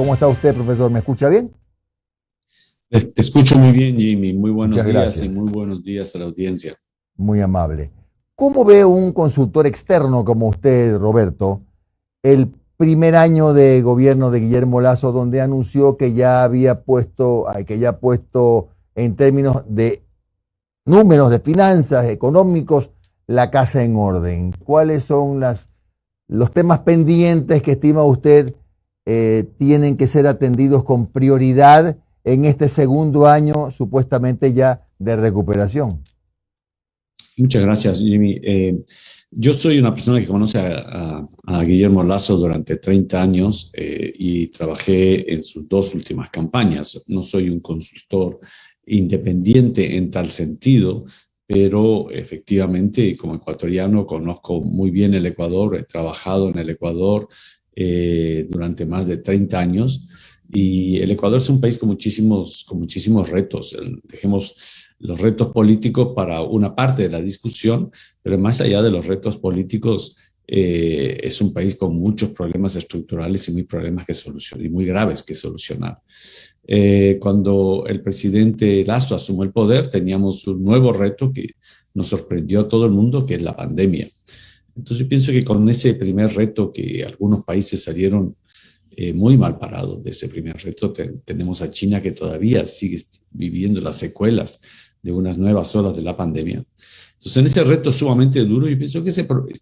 ¿Cómo está usted, profesor? ¿Me escucha bien? Te escucho muy bien, Jimmy. Muy buenos Muchas días y gracias. muy buenos días a la audiencia. Muy amable. ¿Cómo ve un consultor externo como usted, Roberto, el primer año de gobierno de Guillermo Lasso, donde anunció que ya había puesto, en términos de números, de finanzas, económicos, la casa en orden? ¿Cuáles son los temas pendientes que estima usted tienen que ser atendidos con prioridad en este segundo año supuestamente ya de recuperación? Muchas gracias, Jimmy. Yo soy una persona que conoce a Guillermo Lasso durante 30 años y trabajé en sus dos últimas campañas. No soy un consultor independiente en tal sentido, pero efectivamente como ecuatoriano conozco muy bien el Ecuador, he trabajado en el Ecuador durante más de 30 años y el Ecuador es un país con muchísimos retos. Dejemos los retos políticos para una parte de la discusión, pero más allá de los retos políticos, es un país con muchos problemas estructurales y muy graves que solucionar. Cuando el presidente Lasso asumió el poder, teníamos un nuevo reto que nos sorprendió a todo el mundo, que es la pandemia. Entonces yo pienso que con ese primer reto que algunos países salieron muy mal parados de ese primer reto, tenemos a China que todavía sigue viviendo las secuelas de unas nuevas olas de la pandemia. Entonces, en ese reto sumamente duro, yo pienso que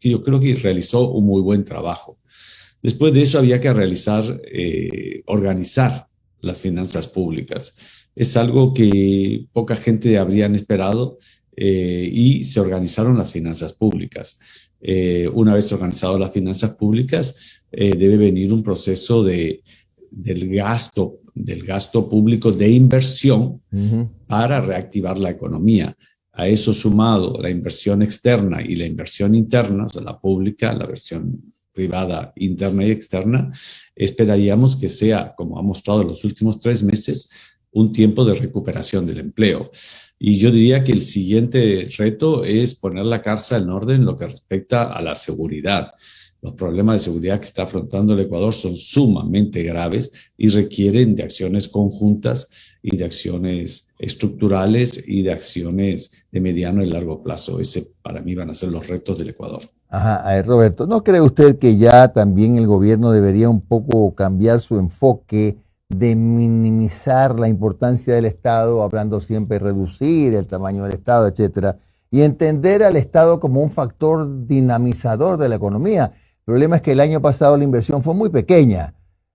yo creo que realizó un muy buen trabajo. Después de eso había que organizar las finanzas públicas. Es algo que poca gente habrían esperado y se organizaron las finanzas públicas. Una vez organizadas las finanzas públicas, debe venir un proceso del gasto público de inversión para reactivar la economía. A eso sumado la inversión externa y la inversión interna, o sea, la pública, la versión privada interna y externa, esperaríamos que sea, como ha mostrado en los últimos 3 meses, un tiempo de recuperación del empleo. Y yo diría que el siguiente reto es poner la casa en orden en lo que respecta a la seguridad. Los problemas de seguridad que está afrontando el Ecuador son sumamente graves y requieren de acciones conjuntas y de acciones estructurales y de acciones de mediano y largo plazo. Ese para mí van a ser los retos del Ecuador. Ajá, Roberto, ¿no cree usted que ya también el gobierno debería un poco cambiar su enfoque de minimizar la importancia del Estado, hablando siempre de reducir el tamaño del Estado, etcétera, y entender al Estado como un factor dinamizador de la economía? El problema es que el año pasado la inversión fue muy pequeña.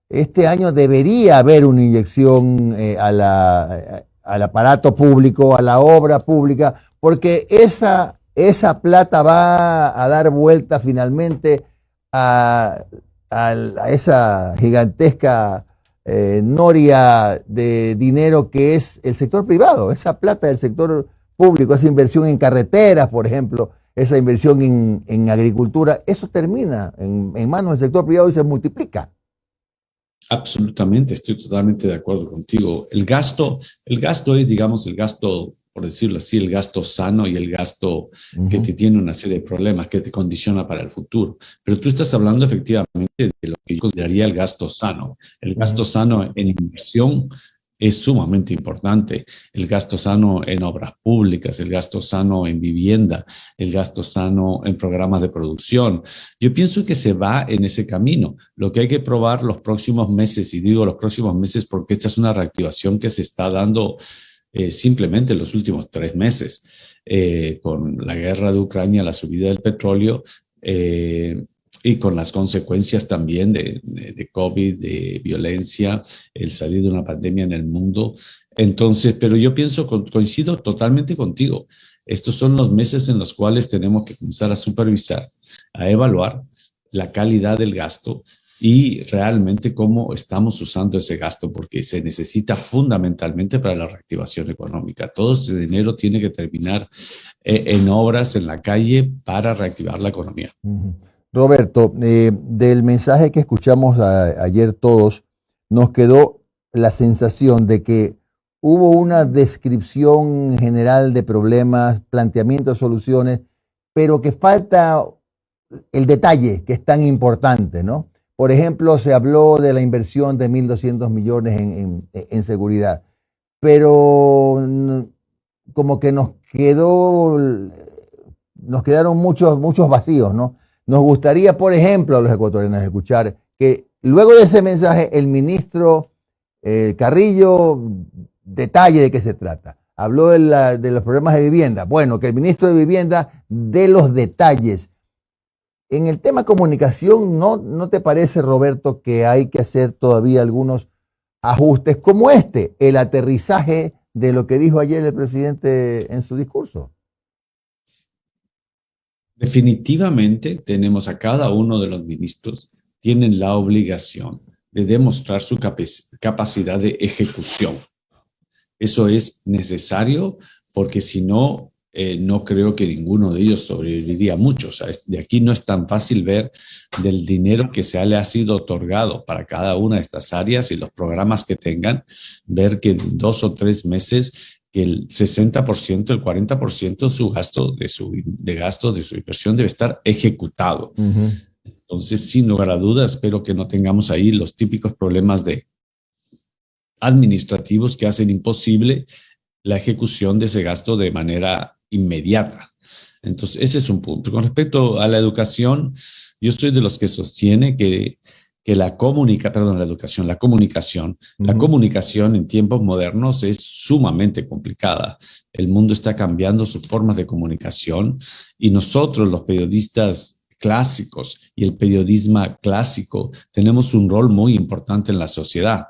Este año debería haber una inyección al aparato público, a la obra pública, porque esa plata va a dar vuelta finalmente a, a esa gigantesca noria de dinero que es el sector privado, esa plata del sector público, esa inversión en carreteras, por ejemplo, esa inversión en agricultura, eso termina en manos del sector privado y se multiplica. Absolutamente, estoy totalmente de acuerdo contigo. El gasto es, digamos, el gasto, por decirlo así, el gasto sano y el gasto que te tiene una serie de problemas, que te condiciona para el futuro. Pero tú estás hablando efectivamente de lo que yo consideraría el gasto sano. El gasto sano en inversión es sumamente importante. El gasto sano en obras públicas, el gasto sano en vivienda, el gasto sano en programas de producción. Yo pienso que se va en ese camino. Lo que hay que probar los próximos meses, y digo los próximos meses porque esta es una reactivación que se está dando simplemente en los últimos 3 meses, con la guerra de Ucrania, la subida del petróleo, y con las consecuencias también de COVID, de violencia, el salir de una pandemia en el mundo. Entonces, pero yo pienso, coincido totalmente contigo. Estos son los meses en los cuales tenemos que comenzar a supervisar, a evaluar la calidad del gasto y realmente cómo estamos usando ese gasto, porque se necesita fundamentalmente para la reactivación económica. Todo ese dinero tiene que terminar en obras en la calle para reactivar la economía. Roberto, del mensaje que escuchamos ayer todos, nos quedó la sensación de que hubo una descripción general de problemas, planteamiento de soluciones, pero que falta el detalle que es tan importante, ¿no? Por ejemplo, se habló de la inversión de 1.200 millones en seguridad, pero como que nos quedaron muchos vacíos, ¿no? Nos gustaría, por ejemplo, a los ecuatorianos escuchar que luego de ese mensaje el ministro Carrillo detalle de qué se trata. Habló de los problemas de vivienda. Bueno, que el ministro de Vivienda dé los detalles. En el tema comunicación, ¿no te parece, Roberto, que hay que hacer todavía algunos ajustes como el aterrizaje de lo que dijo ayer el presidente en su discurso? Definitivamente tenemos a cada uno de los ministros, tienen la obligación de demostrar su capacidad de ejecución. Eso es necesario porque si no, no creo que ninguno de ellos sobreviviría mucho. O sea, de aquí no es tan fácil ver del dinero que le ha sido otorgado para cada una de estas áreas y los programas que tengan, ver que en 2 o 3 meses que el 60%, el 40% de su gasto, de su inversión debe estar ejecutado. Uh-huh. Entonces, sin lugar a dudas, espero que no tengamos ahí los típicos problemas administrativos que hacen imposible la ejecución de ese gasto de manera inmediata. Entonces, ese es un punto. Con respecto a la educación, yo soy de los que sostiene que la comunicación en tiempos modernos es sumamente complicada. El mundo está cambiando sus formas de comunicación y nosotros, los periodistas clásicos y el periodismo clásico, tenemos un rol muy importante en la sociedad.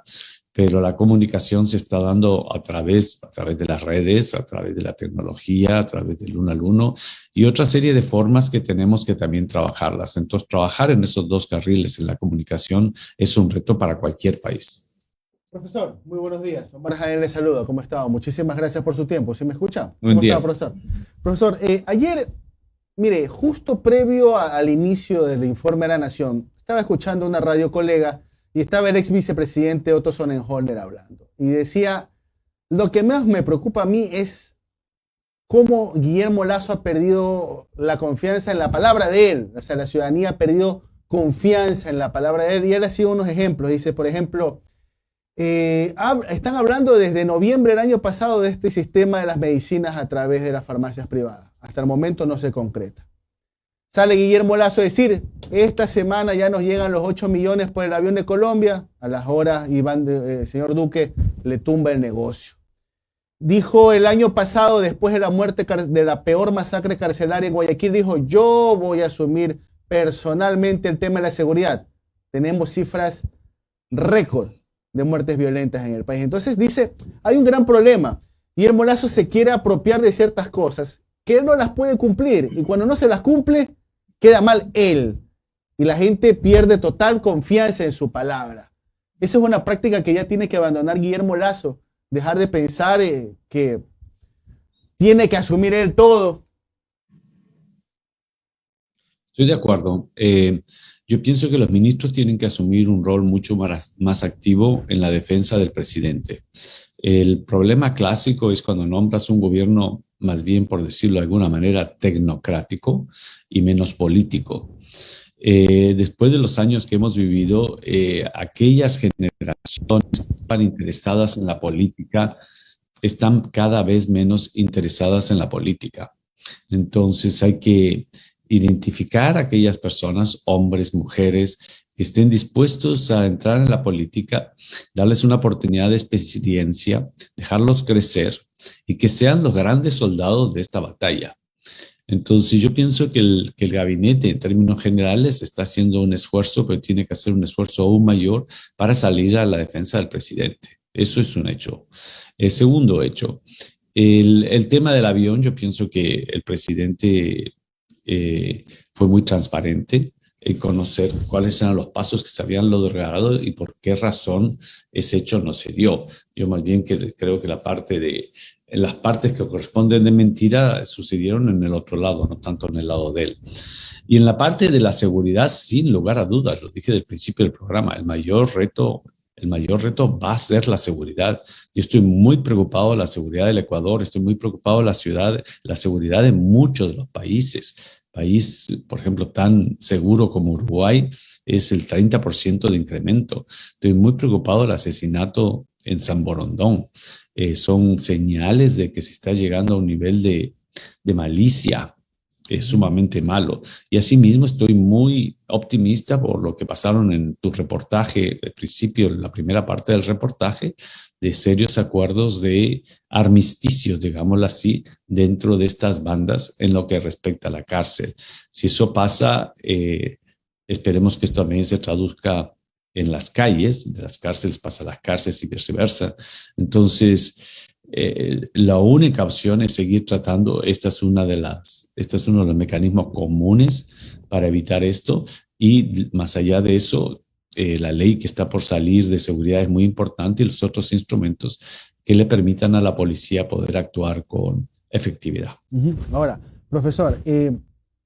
Pero la comunicación se está dando a través de las redes, a través de la tecnología, a través del uno al uno y otra serie de formas que tenemos que también trabajarlas. Entonces, trabajar en esos 2 carriles en la comunicación es un reto para cualquier país. Profesor, muy buenos días. Omar Jaén le saluda. ¿Cómo está? Muchísimas gracias por su tiempo. ¿Sí me escucha? Buen día. ¿Cómo está, profesor? Profesor, ayer, mire, justo previo al inicio del informe de la Nación, estaba escuchando una radio colega y estaba el ex vicepresidente Otto Sonnenholder hablando. Y decía, lo que más me preocupa a mí es cómo Guillermo Lasso ha perdido la confianza en la palabra de él. O sea, la ciudadanía ha perdido confianza en la palabra de él. Y él ha sido unos ejemplos. Dice, por ejemplo, están hablando desde noviembre del año pasado de este sistema de las medicinas a través de las farmacias privadas. Hasta el momento no se concreta. Sale Guillermo Lasso a decir, esta semana ya nos llegan los 8 millones por el avión de Colombia. A las horas, señor Duque le tumba el negocio. Dijo el año pasado, después de la muerte de la peor masacre carcelaria en Guayaquil, dijo, yo voy a asumir personalmente el tema de la seguridad. Tenemos cifras récord de muertes violentas en el país. Entonces dice, hay un gran problema. Guillermo Lasso se quiere apropiar de ciertas cosas que él no las puede cumplir. Y cuando no se las cumple, queda mal él. Y la gente pierde total confianza en su palabra. Esa es una práctica que ya tiene que abandonar Guillermo Lasso. Dejar de pensar que tiene que asumir él todo. Estoy de acuerdo. Yo pienso que los ministros tienen que asumir un rol mucho más activo en la defensa del presidente. El problema clásico es cuando nombras un gobierno, más bien por decirlo de alguna manera, tecnocrático y menos político. Después de los años que hemos vivido, aquellas generaciones que están interesadas en la política están cada vez menos interesadas en la política. Entonces hay que identificar a aquellas personas, hombres, mujeres, que estén dispuestos a entrar en la política, darles una oportunidad de experiencia, dejarlos crecer y que sean los grandes soldados de esta batalla. Entonces yo pienso que el gabinete en términos generales está haciendo un esfuerzo, pero tiene que hacer un esfuerzo aún mayor para salir a la defensa del presidente. Eso es un hecho. El segundo hecho, el tema del avión, yo pienso que el presidente fue muy transparente en conocer cuáles eran los pasos que se habían logrado y por qué razón ese hecho no se dio. Yo más bien creo que las partes que corresponden de mentira sucedieron en el otro lado, no tanto en el lado de él. Y en la parte de la seguridad, sin lugar a dudas, lo dije del principio del programa, el mayor reto va a ser la seguridad. Yo estoy muy preocupado de la seguridad del Ecuador, estoy muy preocupado de la seguridad de muchos de los países. País, por ejemplo, tan seguro como Uruguay, es el 30% de incremento. Estoy muy preocupado del asesinato en San Borondón. Son señales de que se está llegando a un nivel de malicia sumamente malo. Y asimismo estoy muy optimista por lo que pasaron en tu reportaje, al principio, la primera parte del reportaje, de serios acuerdos de armisticio, digámoslo así, dentro de estas bandas en lo que respecta a la cárcel. Si eso pasa, esperemos que esto también se traduzca en las calles, de las cárceles pasa a las cárceles y viceversa. Entonces, la única opción es seguir tratando. Este es uno de los mecanismos comunes para evitar esto, y más allá de eso, la ley que está por salir de seguridad es muy importante, y los otros instrumentos que le permitan a la policía poder actuar con efectividad. Ahora, profesor,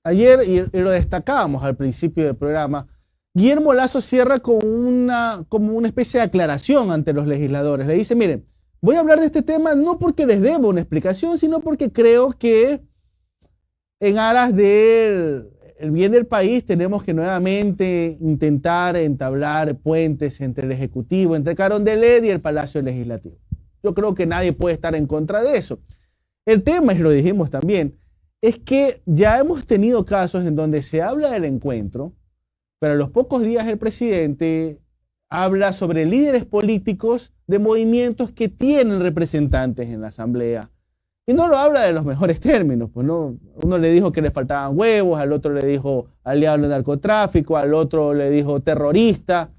ayer, y lo destacábamos al principio del programa, Guillermo Lasso cierra como una especie de aclaración ante los legisladores. Le dice, miren, voy a hablar de este tema no porque les debo una explicación, sino porque creo que en aras del bien del país tenemos que nuevamente intentar entablar puentes entre el Ejecutivo, entre Carondelet y el Palacio Legislativo. Yo creo que nadie puede estar en contra de eso. El tema, y lo dijimos también, es que ya hemos tenido casos en donde se habla del encuentro, pero a los pocos días el presidente habla sobre líderes políticos de movimientos que tienen representantes en la Asamblea. Y no lo habla de los mejores términos. Pues no, uno le dijo que le faltaban huevos, al otro le dijo aliado al narcotráfico, al otro le dijo terrorista,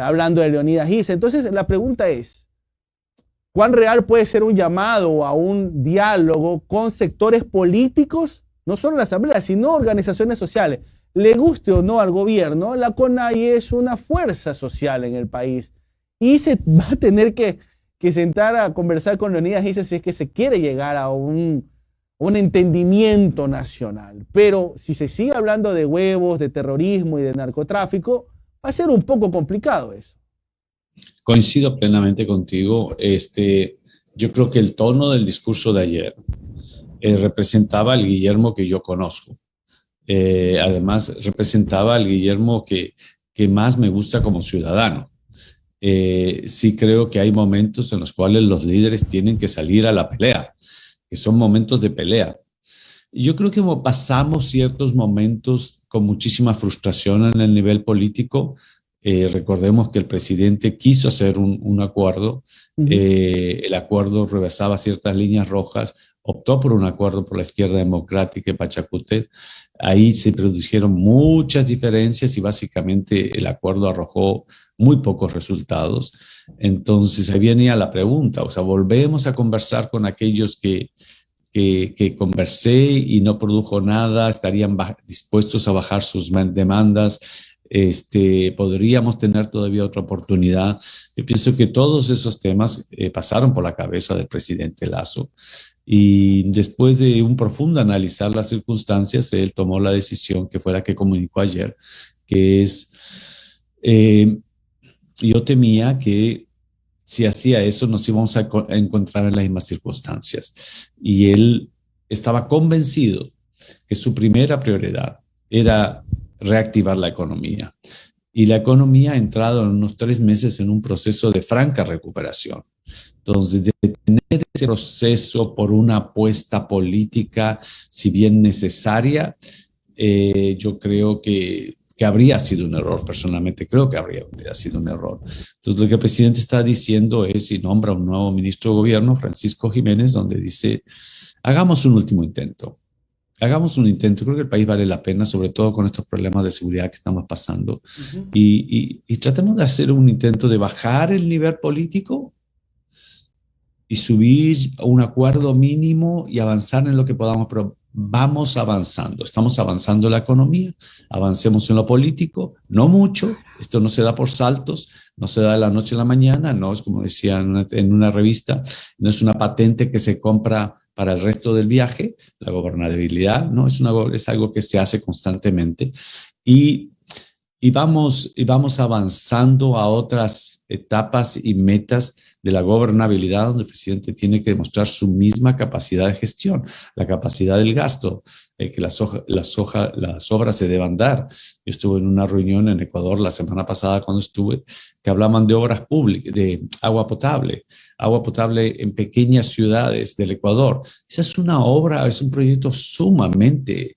hablando de Leonidas Issa. Entonces la pregunta es, ¿cuán real puede ser un llamado a un diálogo con sectores políticos, no solo en la Asamblea, sino organizaciones sociales? Le guste o no al gobierno, la CONAIE es una fuerza social en el país y se va a tener que sentar a conversar con Leonidas Issa si es que se quiere llegar a un entendimiento nacional. Pero si se sigue hablando de huevos, de terrorismo y de narcotráfico, va a ser un poco complicado eso. Coincido plenamente contigo. Yo creo que el tono del discurso de ayer representaba al Guillermo que yo conozco. Además, representaba al Guillermo que más me gusta como ciudadano. Sí creo que hay momentos en los cuales los líderes tienen que salir a la pelea, que son momentos de pelea. Y yo creo que pasamos ciertos momentos con muchísima frustración en el nivel político. Recordemos que el presidente quiso hacer un acuerdo. El acuerdo rebasaba ciertas líneas rojas, optó por un acuerdo por la izquierda democrática y Pachacútec. Ahí se produjeron muchas diferencias y básicamente el acuerdo arrojó muy pocos resultados. Entonces ahí venía la pregunta, o sea, volvemos a conversar con aquellos que conversé y no produjo nada, estarían dispuestos a bajar sus demandas. Podríamos tener todavía otra oportunidad. Yo pienso que todos esos temas pasaron por la cabeza del presidente Lasso, y después de un profundo analizar las circunstancias, él tomó la decisión que fue la que comunicó ayer, que es, yo temía que si hacía eso nos íbamos a encontrar en las mismas circunstancias, y él estaba convencido que su primera prioridad era reactivar la economía. Y la economía ha entrado en unos 3 meses en un proceso de franca recuperación. Entonces, detener ese proceso por una apuesta política, si bien necesaria, yo creo que habría sido un error. Personalmente creo que habría sido un error. Entonces, lo que el presidente está diciendo es, y nombra un nuevo ministro de gobierno, Francisco Jiménez, donde dice, hagamos un último intento. Hagamos un intento. Creo que el país vale la pena, sobre todo con estos problemas de seguridad que estamos pasando. Y tratemos de hacer un intento de bajar el nivel político y subir a un acuerdo mínimo y avanzar en lo que podamos. Pero vamos avanzando. Estamos avanzando en la economía, avancemos en lo político, no mucho. Esto no se da por saltos, no se da de la noche a la mañana, no es como decía en una revista, no es una patente que se compra para el resto del viaje. La gobernabilidad no es algo que se hace constantemente, y y vamos avanzando a otras etapas y metas de la gobernabilidad, donde el presidente tiene que demostrar su misma capacidad de gestión, la capacidad del gasto, que las obras se deban dar. Yo estuve en una reunión en Ecuador la semana pasada cuando estuve, que hablaban de obras públicas, de agua potable en pequeñas ciudades del Ecuador. Esa es una obra, es un proyecto sumamente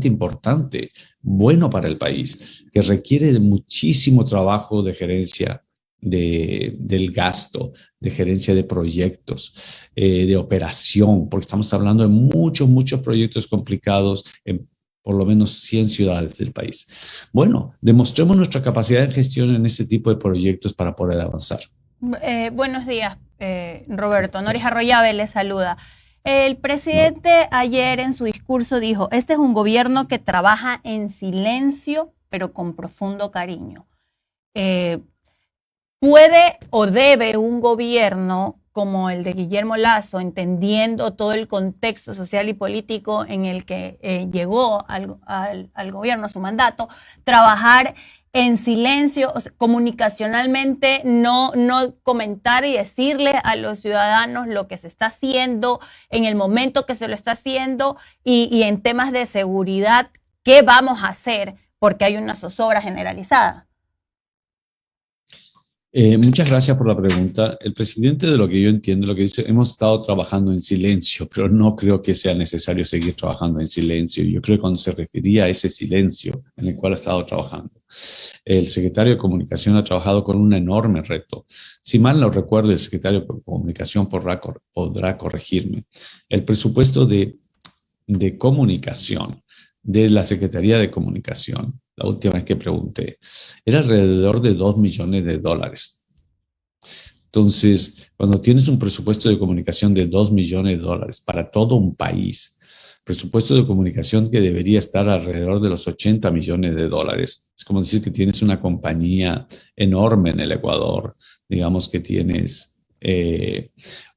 importante, bueno para el país, que requiere de muchísimo trabajo de gerencia del gasto, de gerencia de proyectos, de operación, porque estamos hablando de muchos proyectos complicados en por lo menos 100 ciudades del país. Bueno, demostremos nuestra capacidad de gestión en ese tipo de proyectos para poder avanzar. Buenos días, Roberto. Noris Arroyave les saluda. El presidente ayer en su discurso dijo, este es un gobierno que trabaja en silencio, pero con profundo cariño. ¿Puede o debe un gobierno como el de Guillermo Lasso, entendiendo todo el contexto social y político en el que llegó al gobierno, a su mandato, trabajar en silencio, o sea, comunicacionalmente, no comentar y decirle a los ciudadanos lo que se está haciendo en el momento que se lo está haciendo y en temas de seguridad, qué vamos a hacer porque hay una zozobra generalizada? Muchas gracias por la pregunta. El presidente, de lo que yo entiendo, lo que dice, hemos estado trabajando en silencio, pero no creo que sea necesario seguir trabajando en silencio. Yo creo que cuando se refería a ese silencio en el cual ha estado trabajando, el secretario de Comunicación ha trabajado con un enorme reto. Si mal no recuerdo, el secretario de Comunicación podrá corregirme. El presupuesto de comunicación de la Secretaría de Comunicación, la última vez que pregunté, era alrededor de $2 millones. Entonces, cuando tienes un presupuesto de comunicación de $2 millones para todo un país, presupuesto de comunicación que debería estar alrededor de los $80 millones, es como decir que tienes una compañía enorme en el Ecuador, digamos que tienes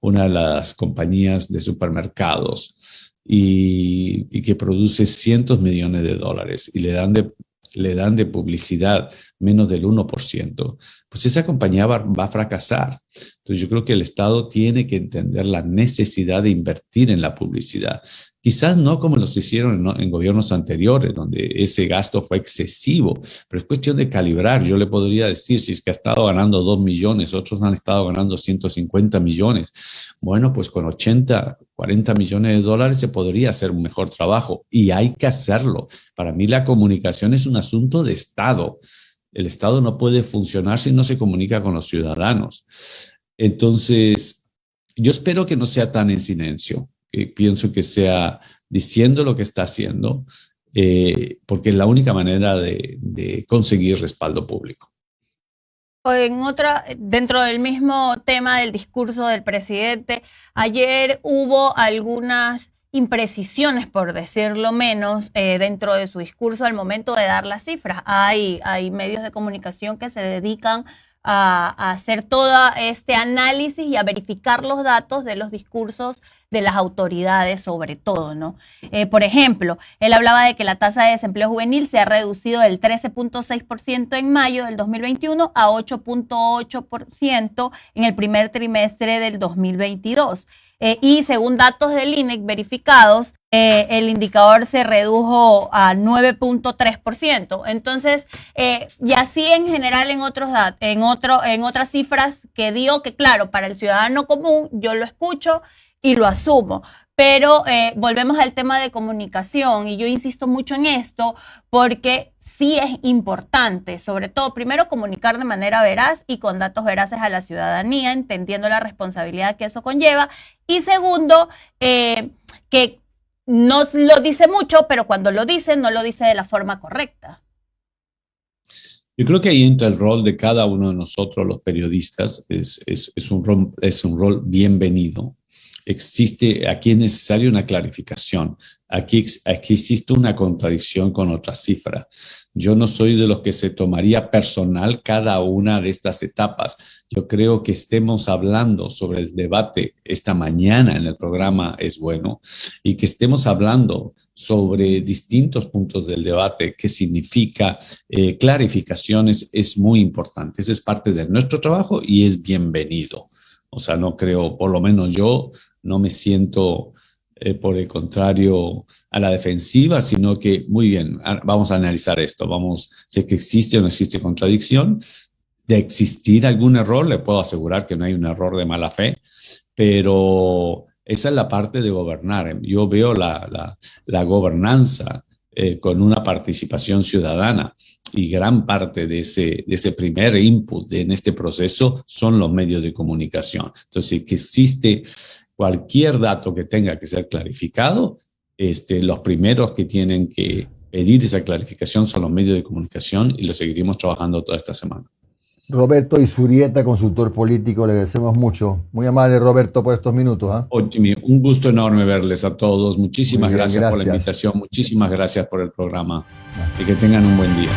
una de las compañías de supermercados y que produce cientos de millones de dólares y le dan de publicidad menos del 1%, pues esa compañía va a fracasar. Entonces yo creo que el Estado tiene que entender la necesidad de invertir en la publicidad. Quizás no como los hicieron en gobiernos anteriores, donde ese gasto fue excesivo, pero es cuestión de calibrar. Yo le podría decir, si es que ha estado ganando 2 millones, otros han estado ganando 150 millones. Bueno, pues con 80, 40 millones de dólares se podría hacer un mejor trabajo y hay que hacerlo. Para mí la comunicación es un asunto de Estado. El Estado no puede funcionar si no se comunica con los ciudadanos. Entonces, yo espero que no sea tan en silencio. Pienso que sea diciendo lo que está haciendo, porque es la única manera de conseguir respaldo público. Dentro del mismo tema del discurso del presidente, ayer hubo algunas imprecisiones, por decirlo menos, dentro de su discurso al momento de dar las cifras. Hay medios de comunicación que se dedican a hacer todo este análisis y a verificar los datos de los discursos de las autoridades sobre todo, ¿no? Por ejemplo, él hablaba de que la tasa de desempleo juvenil se ha reducido del 13.6% en mayo del 2021 a 8.8% en el primer trimestre del 2022. Y según datos del INEC verificados, el indicador se redujo a 9.3%. Entonces, y así en general en otras cifras que dio, que claro, para el ciudadano común yo lo escucho y lo asumo. Pero volvemos al tema de comunicación y yo insisto mucho en esto porque sí es importante, sobre todo, primero, comunicar de manera veraz y con datos veraces a la ciudadanía, entendiendo la responsabilidad que eso conlleva. Y segundo, que no lo dice mucho, pero cuando lo dice, no lo dice de la forma correcta. Yo creo que ahí entra el rol de cada uno de nosotros, los periodistas, es un rol bienvenido. aquí es necesaria una clarificación. Aquí existe una contradicción con otra cifra. Yo no soy de los que se tomaría personal cada una de estas etapas. Yo creo que estemos hablando sobre el debate esta mañana en el programa es bueno, y que estemos hablando sobre distintos puntos del debate, qué significa clarificaciones, es muy importante. Ese es parte de nuestro trabajo y es bienvenido. O sea, no creo, por lo menos yo no me siento por el contrario a la defensiva, sino que muy bien, vamos a analizar esto, si es que existe o no existe contradicción. De existir algún error, le puedo asegurar que no hay un error de mala fe, pero esa es la parte de gobernar. Yo veo la gobernanza con una participación ciudadana, y gran parte de ese primer input en este proceso son los medios de comunicación. Entonces, que existe cualquier dato que tenga que ser clarificado, los primeros que tienen que pedir esa clarificación son los medios de comunicación, y lo seguiremos trabajando toda esta semana. Roberto Izurieta, consultor político, le agradecemos mucho. Muy amable, Roberto, por estos minutos. Oh, Jimmy, un gusto enorme verles a todos. Muchísimas gracias por la invitación, muchísimas gracias por el programa y que tengan un buen día.